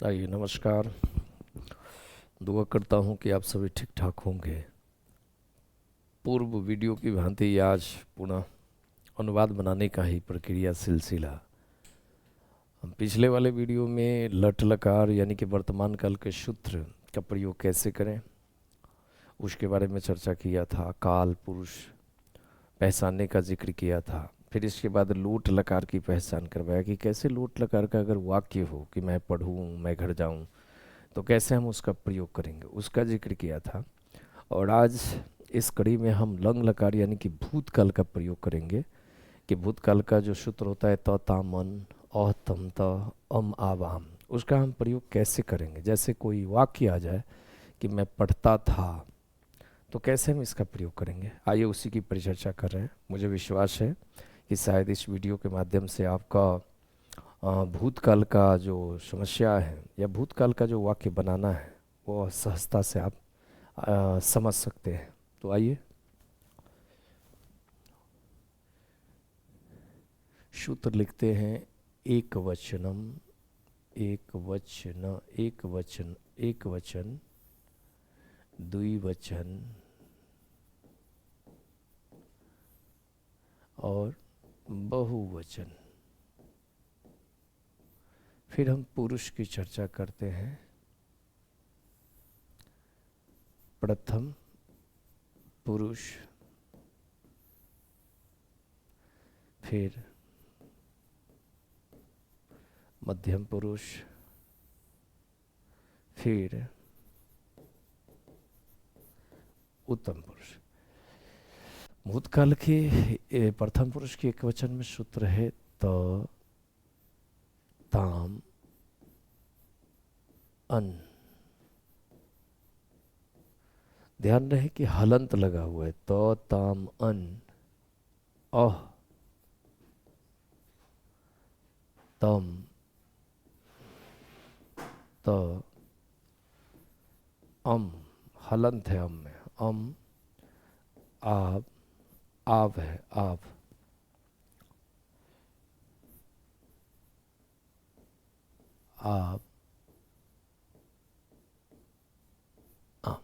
आइए, नमस्कार। दुआ करता हूँ कि आप सभी ठीक ठाक होंगे। पूर्व वीडियो की भांति आज पुनः अनुवाद बनाने का ही प्रक्रिया सिलसिला। हम पिछले वाले वीडियो में लट लकार यानी कि वर्तमान काल के सूत्र का प्रयोग कैसे करें उसके बारे में चर्चा किया था। काल पुरुष पहचानने का जिक्र किया था। फिर इसके बाद लोट लकार की पहचान करवाया कि कैसे लोट लकार का अगर वाक्य हो कि मैं पढ़ूँ, मैं घर जाऊँ, तो कैसे हम उसका प्रयोग करेंगे, उसका जिक्र किया था। और आज इस कड़ी में हम लंग लकार यानी कि भूतकाल का प्रयोग करेंगे कि भूतकाल का जो सूत्र होता है त ता मन अह तम त अम आवाम, उसका हम प्रयोग कैसे करेंगे। जैसे कोई वाक्य आ जाए कि मैं पढ़ता था, तो कैसे हम इसका प्रयोग करेंगे, आइए उसी की परिचर्चा कर रहे हैं। मुझे विश्वास है कि शायद इस वीडियो के माध्यम से आपका भूतकाल का जो समस्या है या भूतकाल का जो वाक्य बनाना है वो सहजता से आप समझ सकते हैं। तो आइए, सूत्र लिखते हैं। एक वचनम, एक वचन, एक वचन, एक वचन, द्विवचन और बहुवचन। फिर हम पुरुष की चर्चा करते हैं। प्रथम पुरुष, फिर मध्यम पुरुष, फिर उत्तम पुरुष। भूतकाल के प्रथम पुरुष के एक वचन में सूत्र है त ताम अन। ध्यान रहे कि हलंत लगा हुआ है। त ताम अन अह तम त अम। हलंत है अम में। अम आब, आव है आव, आब आम।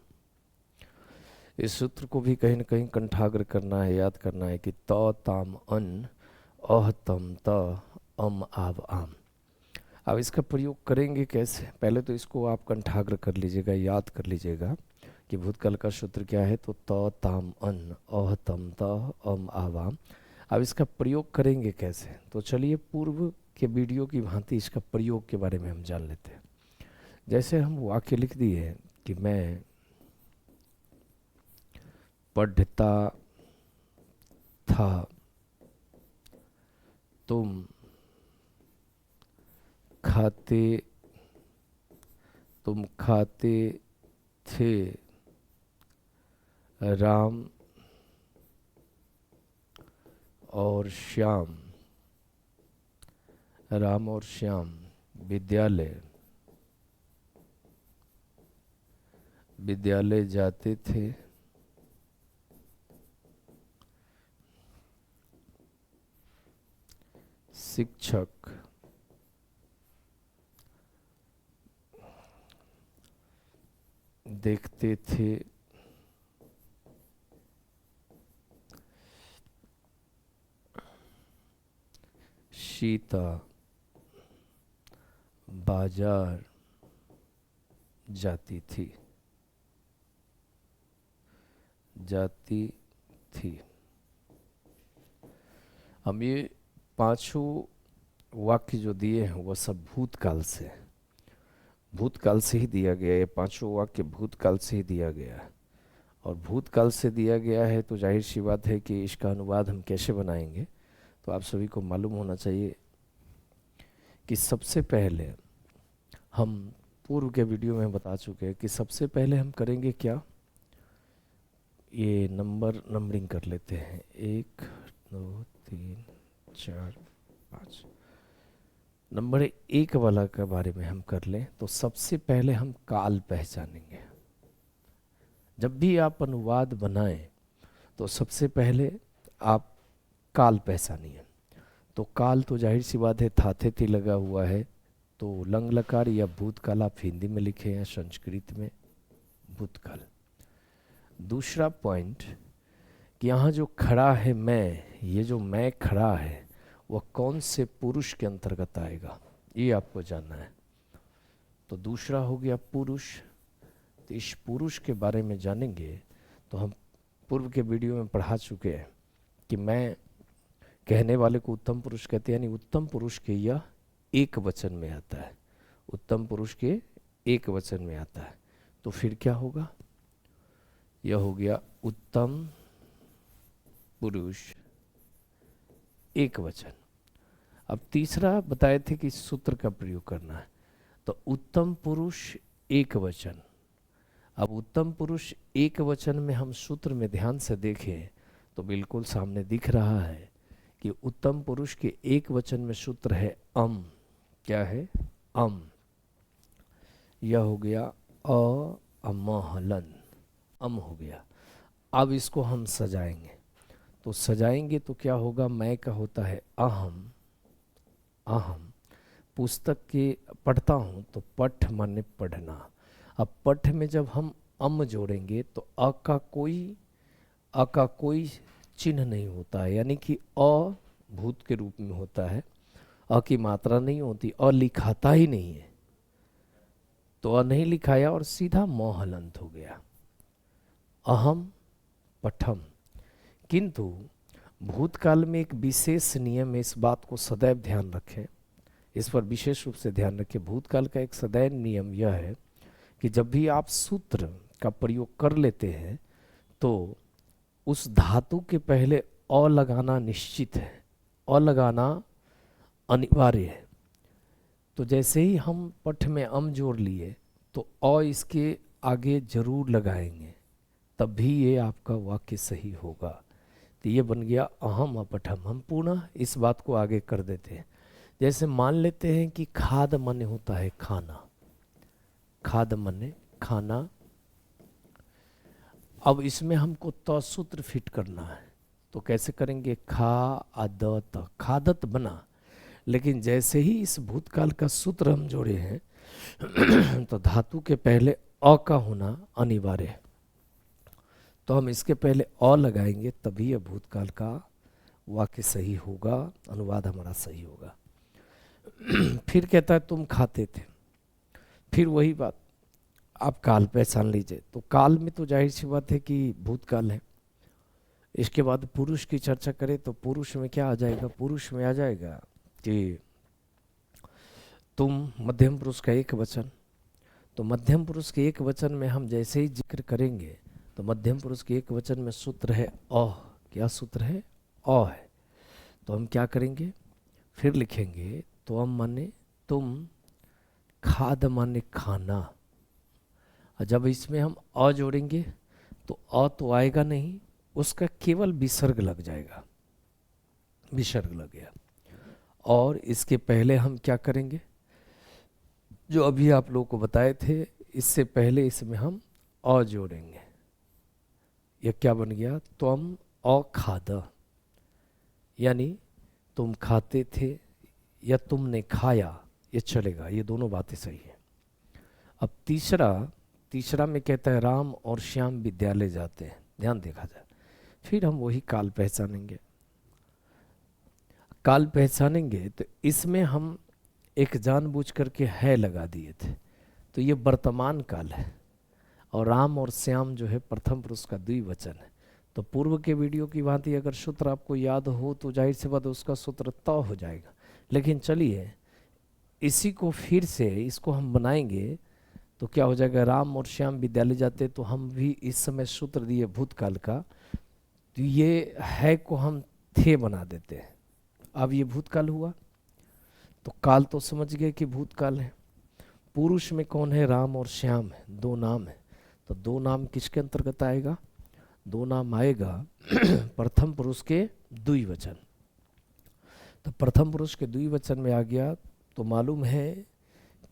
इस सूत्र को भी कहीं ना कहीं कंठाग्र करना है, याद करना है कि त ताम अन अह तम त अम आव आम। अब इसका प्रयोग करेंगे कैसे, पहले तो इसको आप कंठाग्र कर लीजिएगा, याद कर लीजिएगा कि भूतकाल का सूत्र क्या है। तो त ताम अन अह तम त अम आव आम। अब इसका प्रयोग करेंगे कैसे, तो चलिए पूर्व के वीडियो की भांति इसका प्रयोग के बारे में हम जान लेते हैं। जैसे हम वाक्य लिख दिए कि मैं पढ़ता था, तुम खाते, तुम खाते थे, राम और श्याम, राम और श्याम विद्यालय, विद्यालय जाते थे। शिक्षक देखते थे। सीता बाजार जाती थी, जाती थी। हम ये पांचों वाक्य जो दिए हैं वो सब भूतकाल से, भूतकाल से ही दिया गया है। ये पांचों वाक्य भूतकाल से ही दिया गया है। और भूतकाल से दिया गया है तो जाहिर सी बात है कि इसका अनुवाद हम कैसे बनाएंगे। तो आप सभी को मालूम होना चाहिए कि सबसे पहले हम पूर्व के वीडियो में बता चुके हैं कि सबसे पहले हम करेंगे क्या, ये नंबरिंग कर लेते हैं। 1 2 3 4 5। नंबर 1 वाला के बारे में हम कर लें तो सबसे पहले हम काल पहचानेंगे। जब भी आप अनुवाद बनाएं तो सबसे पहले आप काल पहचानिए। तो काल तो जाहिर सी बात है थाथे थी लगा हुआ है, तो लंग लकार या भूतकाल आप हिंदी में लिखे हैं, संस्कृत में भूतकाल। दूसरा पॉइंट कि यहाँ जो खड़ा है मैं, ये जो मैं खड़ा है वह कौन से पुरुष के अंतर्गत आएगा, ये आपको जानना है। तो दूसरा हो गया पुरुष। तो इस पुरुष के बारे में जानेंगे तो हम पूर्व के वीडियो में पढ़ा चुके हैं कि मैं कहने वाले को उत्तम पुरुष कहते हैं, यानी उत्तम पुरुष के यह एक वचन में आता है, उत्तम पुरुष के एक वचन में आता है। तो फिर क्या होगा, यह हो गया उत्तम पुरुष एक वचन। अब तीसरा बताए थे कि सूत्र का प्रयोग करना है, तो उत्तम पुरुष एक वचन। अब उत्तम पुरुष एक वचन में हम सूत्र में ध्यान से देखें तो बिल्कुल सामने दिख रहा है कि उत्तम पुरुष के एक वचन में सूत्र है अम। क्या है, अम। यह हो गया अमहलन, अम हो गया। अब इसको हम सजाएंगे, तो सजाएंगे तो क्या होगा, मैं का होता है अहम, अहम। पुस्तक के पढ़ता हूँ तो पठ माने पढ़ना। अब पठ में जब हम अम जोड़ेंगे तो अ का कोई चिन्ह नहीं होता है, यानी कि अ भूत के रूप में होता है, अ की मात्रा नहीं होती, अ लिखाता ही नहीं है, तो अ नहीं लिखाया और सीधा म हलंत हो गया, अहम पठम। किंतु भूतकाल में एक विशेष नियम है, इस बात को सदैव ध्यान रखें, इस पर विशेष रूप से ध्यान रखें। भूतकाल का एक सदैव नियम यह है कि जब भी आप सूत्र का प्रयोग कर लेते हैं तो उस धातु के पहले अ लगाना निश्चित है, अ लगाना अनिवार्य है। तो जैसे ही हम पठ में अम जोड़ लिए तो अ इसके आगे जरूर लगाएंगे, तब भी ये आपका वाक्य सही होगा। तो ये बन गया अहम अपठम। हम पुनः इस बात को आगे कर देते हैं। जैसे मान लेते हैं कि खाद माने होता है खाना, खाद माने खाना। अब इसमें हमको त सूत्र फिट करना है, तो कैसे करेंगे, खा आदत, खादत बना। लेकिन जैसे ही इस भूतकाल का सूत्र हम जोड़े हैं तो धातु के पहले अ का होना अनिवार्य है, तो हम इसके पहले अ लगाएंगे तभी यह भूतकाल का वाक्य सही होगा, अनुवाद हमारा सही होगा। फिर कहता है तुम खाते थे, फिर वही बात, आप काल पहचान लीजिए। तो काल में तो जाहिर सी बात है कि भूतकाल है। इसके बाद पुरुष की चर्चा करें तो पुरुष में क्या आ जाएगा, पुरुष में आ जाएगा कि तुम, मध्यम पुरुष का एक वचन। तो मध्यम पुरुष के एक वचन में हम जैसे ही जिक्र करेंगे तो मध्यम पुरुष के एक वचन में सूत्र है अ। क्या सूत्र है, अ है। तो हम क्या करेंगे, फिर लिखेंगे तो हम माने तुम, खाद माने खाना। जब इसमें हम अ जोड़ेंगे तो अ तो आएगा नहीं, उसका केवल विसर्ग लग जाएगा, विसर्ग लग गया। और इसके पहले हम क्या करेंगे, जो अभी आप लोगों को बताए थे, इससे पहले इसमें हम अ जोड़ेंगे। यह क्या बन गया, तुम अखाद, यानी तुम खाते थे या तुमने खाया, ये चलेगा, ये दोनों बातें सही है। अब तीसरा में कहता है राम और श्याम विद्यालय जाते हैं, ध्यान देखा जाए। फिर हम वही काल पहचानेंगे, काल पहचानेंगे तो इसमें हम एक जानबूझ करके है लगा दिए थे, तो ये वर्तमान काल है और राम और श्याम जो है प्रथम पुरुष का द्विवचन है। तो पूर्व के वीडियो की भांति अगर सूत्र आपको याद हो तो जाहिर सी बात उसका सूत्र तय हो जाएगा। लेकिन चलिए इसी को फिर से इसको हम बनाएंगे तो क्या हो जाएगा, राम और श्याम विद्यालय जाते, तो हम भी इस समय सूत्र दिए भूतकाल का, तो ये है को हम थे बना देते हैं। अब ये भूतकाल हुआ, तो काल तो समझ गए कि भूतकाल है। पुरुष में कौन है, राम और श्याम है, दो नाम है। तो दो नाम किसके अंतर्गत आएगा, दो नाम आएगा प्रथम पुरुष के द्विवचन। तो प्रथम पुरुष के द्विवचन में आ गया, तो मालूम है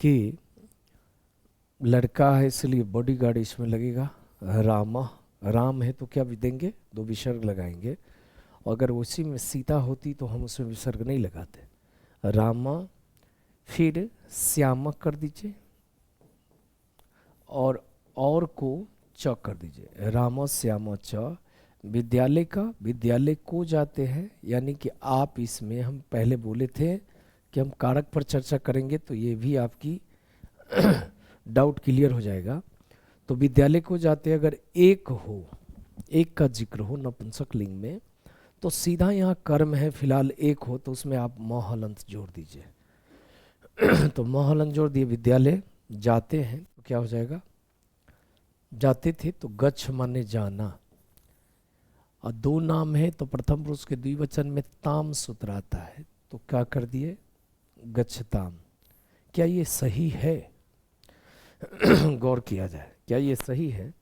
कि लड़का है इसलिए बॉडीगार्ड इसमें लगेगा, राम है तो क्या भी देंगे, दो विसर्ग लगाएंगे। और अगर उसी में सीता होती तो हम उसमें विसर्ग नहीं लगाते, रामा। फिर श्यामक कर दीजिए और को च कर दीजिए। राम श्याम च विद्यालय का विद्यालय को जाते हैं, यानी कि आप इसमें हम पहले बोले थे कि हम कारक पर चर्चा करेंगे तो ये भी आपकी डाउट क्लियर हो जाएगा। तो विद्यालय को जाते अगर एक हो, एक का जिक्र हो नपुंसक लिंग में, तो सीधा यहाँ कर्म है, फिलहाल एक हो तो उसमें आप म हलंत जोड़ दीजिए। तो म हलंत जोड़ दिए, विद्यालय जाते हैं तो क्या हो जाएगा, जाते थे तो गच्छ माने जाना, और दो नाम है तो प्रथम पुरुष के द्विवचन में ताम सूत्र आता है, तो क्या कर दिए गच्छताम। क्या ये सही है? गौर किया जाए, क्या ये सही है?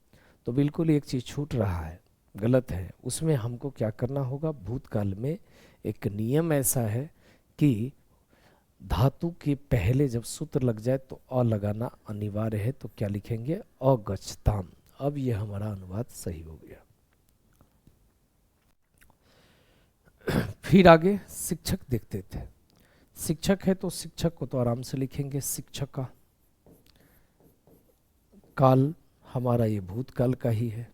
तो बिल्कुल एक चीज छूट रहा है, गलत है। उसमें हमको क्या करना होगा, भूतकाल में एक नियम ऐसा है कि धातु के पहले जब सूत्र लग जाए तो अ लगाना अनिवार्य है, तो क्या लिखेंगे अगच्छताम। अब ये हमारा अनुवाद सही हो गया। फिर आगे शिक्षक देखते थे। शिक्षक है तो शिक्षक को तो आराम से लिखेंगे शिक्षक का। काल हमारा ये भूतकाल का ही है।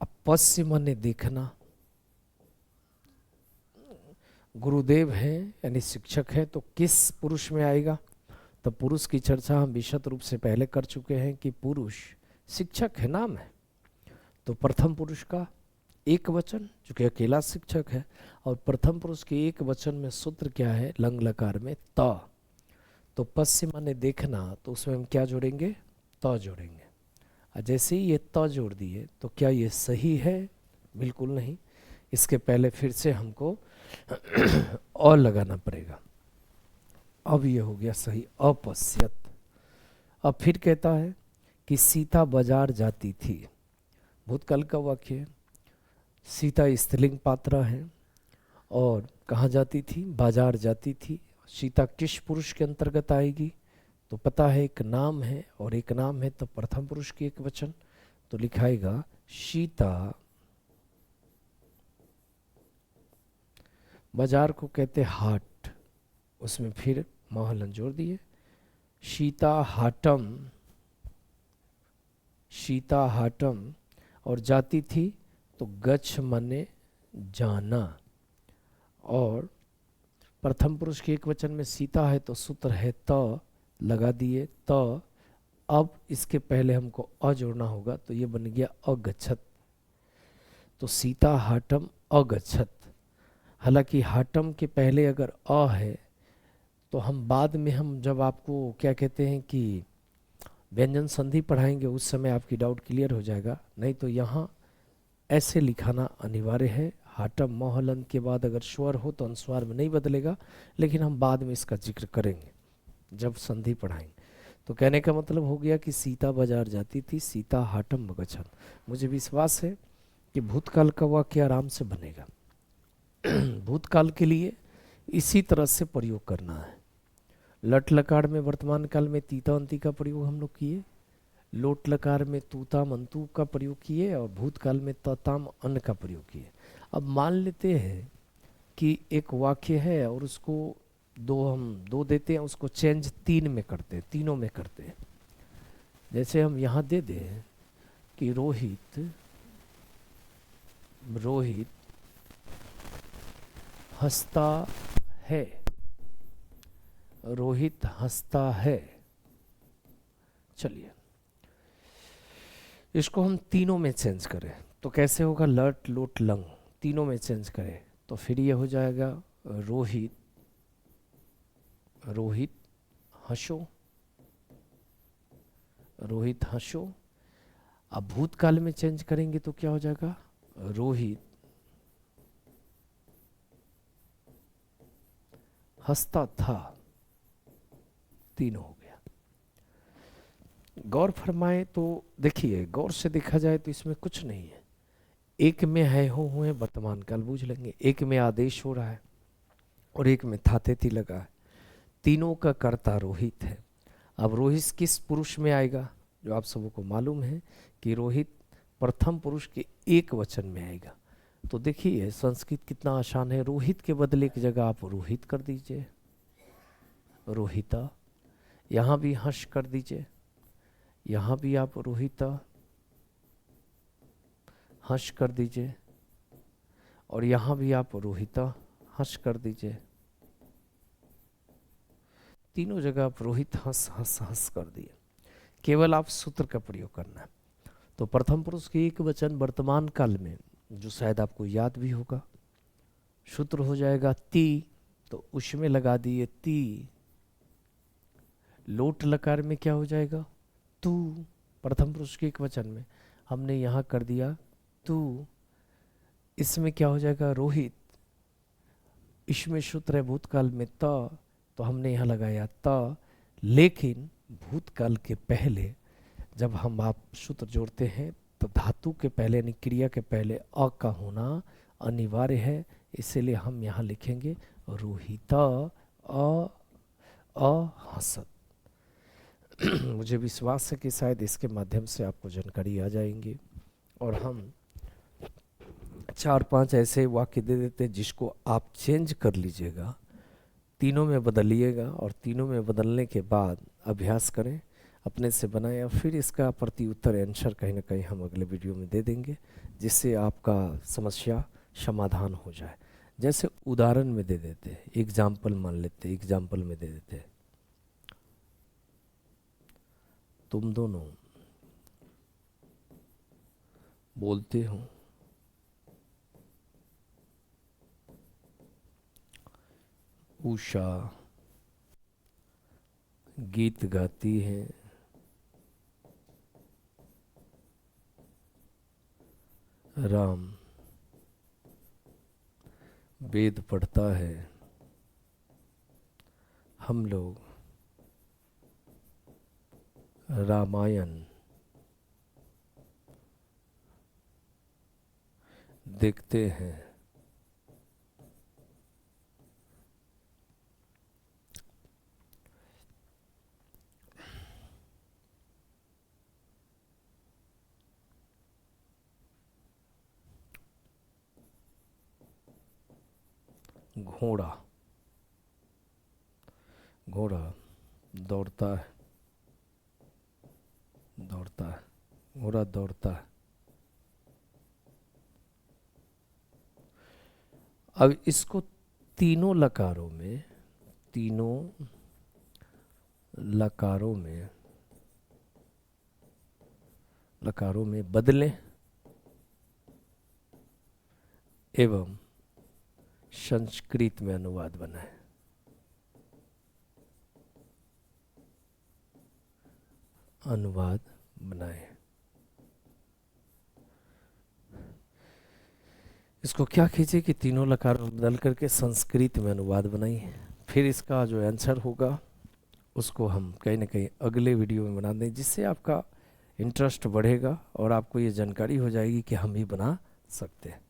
अब पश्य माने देखना, गुरुदेव है यानी शिक्षक है तो किस पुरुष में आएगा, तो पुरुष की चर्चा हम विशद रूप से पहले कर चुके हैं कि पुरुष शिक्षक है, नाम है, तो प्रथम पुरुष का एक वचन, जो कि अकेला शिक्षक है, और प्रथम पुरुष के एक वचन में सूत्र क्या है, लंग लकार में त। तो पश्य माने देखना, तो उसमें हम क्या जोड़ेंगे, त जोड़ेंगे। और जैसे ही ये त जोड़ दिए तो क्या ये सही है? बिल्कुल नहीं, इसके पहले फिर से हमको और लगाना पड़ेगा। अब ये हो गया सही, अपश्यत। अब फिर कहता है कि सीता बाजार जाती थी, भूतकाल का वाक्य है। सीता स्त्रीलिंग पात्र है और कहाँ जाती थी, बाजार जाती थी। सीता किस पुरुष के अंतर्गत आएगी, तो पता है एक नाम है, और एक नाम है तो प्रथम पुरुष की एक वचन, तो लिखाएगा सीता। बाजार को कहते हाट, उसमें फिर महलन जोड़ दिए। सीता हाटम, सीता हाटम, और जाती थी तो गच्छ माने जाना, और प्रथम पुरुष के एक वचन में सीता है तो सूत्र है त, लगा दिए त। अब इसके पहले हमको अ जोड़ना होगा, तो ये बन गया अगच्छत। तो सीता हाटम अगच्छत। हालांकि हाटम के पहले अगर अ है तो हम बाद में हम जब आपको क्या कहते हैं कि व्यंजन संधि पढ़ाएंगे उस समय आपकी डाउट क्लियर हो जाएगा। नहीं तो यहाँ ऐसे लिखाना अनिवार्य है। हाटम मोहलन के बाद अगर स्वर हो तो अनुस्वार में नहीं बदलेगा, लेकिन हम बाद में इसका जिक्र करेंगे जब संधि पढ़ाएंगे। तो कहने का मतलब हो गया कि सीता बाजार जाती थी, सीता हाटम गच्छन। मुझे विश्वास है कि भूतकाल का वाक्य आराम से बनेगा। भूतकाल के लिए इसी तरह से प्रयोग करना है। लट लकार में वर्तमान काल में तीता अंति का प्रयोग हम लोग किए, लोट लकार में तूता मंतु का प्रयोग किए, और भूतकाल में तताम अन्न का प्रयोग किए। अब मान लेते हैं कि एक वाक्य है और उसको हम दो देते हैं, उसको चेंज तीन में करते हैं, तीनों में करते हैं। जैसे हम यहाँ दे दें कि रोहित हंसता है, रोहित हंसता है। चलिए इसको हम तीनों में चेंज करें तो कैसे होगा, लट लोट लंग तीनों में चेंज करें तो फिर ये हो जाएगा रोहित हंसो, रोहित हंसो। अब भूतकाल में चेंज करेंगे तो क्या हो जाएगा, रोहित हंसता था। तीनों हो गया। गौर फरमाए तो देखिए, गौर से देखा जाए तो इसमें कुछ नहीं है। एक में है हो हुए वर्तमान काल बूझ लेंगे, एक में आदेश हो रहा है और एक में था तिथि लगा है। तीनों का कर्ता रोहित है। अब रोहित किस पुरुष में आएगा, जो आप सबको मालूम है कि रोहित प्रथम पुरुष के एक वचन में आएगा। तो देखिए संस्कृत कितना आसान है। रोहित के बदले की जगह आप रोहित कर दीजिए, रोहिता। यहाँ भी हर्ष कर दीजिए, यहाँ भी आप रोहिता हर्ष कर दीजिए, और यहाँ भी आप रोहिता हर्ष कर दीजिए। तीनों जगह आप रोहित हंस हंस हंस कर दिए। केवल आप सूत्र का प्रयोग करना है। तो प्रथम पुरुष के एक वचन वर्तमान काल में, जो शायद आपको याद भी होगा, सूत्र हो जाएगा ती, तो उसमें लगा दिए ती। लोट लकार में क्या हो जाएगा? तू। प्रथम पुरुष के एक वचन में हमने यहाँ कर दिया तू। इसमें क्या हो जाएगा? रोहित। इसमें सूत्र है भूतकाल में त, तो हमने यहाँ लगाया त। लेकिन भूतकाल के पहले जब हम आप सूत्र जोड़ते हैं तो धातु के पहले यानी क्रिया के पहले अ का होना अनिवार्य है। इसलिए हम यहाँ लिखेंगे रोहिता हसत। मुझे विश्वास है कि शायद इसके माध्यम से आपको जानकारी आ जाएंगी। और हम 4-5 ऐसे वाक्य दे देते हैं जिसको आप चेंज कर लीजिएगा, तीनों में बदलिएगा, और तीनों में बदलने के बाद अभ्यास करें, अपने से बनाएं, और फिर इसका प्रति उत्तर आंसर कहीं ना कहीं हम अगले वीडियो में दे देंगे, जिससे आपका समस्या समाधान हो जाए। जैसे उदाहरण में दे देते हैं, एग्जाम्पल मान लेते, एग्जाम्पल में दे देते, तुम दोनों बोलते हो, उषा गीत गाती है, राम वेद पढ़ता है, हम लोग रामायण देखते हैं। घोड़ा, घोड़ा दौड़ता है, दौड़ता है, घोड़ा दौड़ता है। अब इसको तीनों लकारों में, तीनों लकारों में, लकारों में बदलें एवं संस्कृत में अनुवाद बनाए। अनुवाद बनाए। इसको क्या कीजिए कि तीनों लकार में बदल करके संस्कृत में अनुवाद बनाइए। फिर इसका जो आंसर होगा उसको हम कहीं ना कहीं अगले वीडियो में बना दें, जिससे आपका इंटरेस्ट बढ़ेगा और आपको ये जानकारी हो जाएगी कि हम भी बना सकते हैं।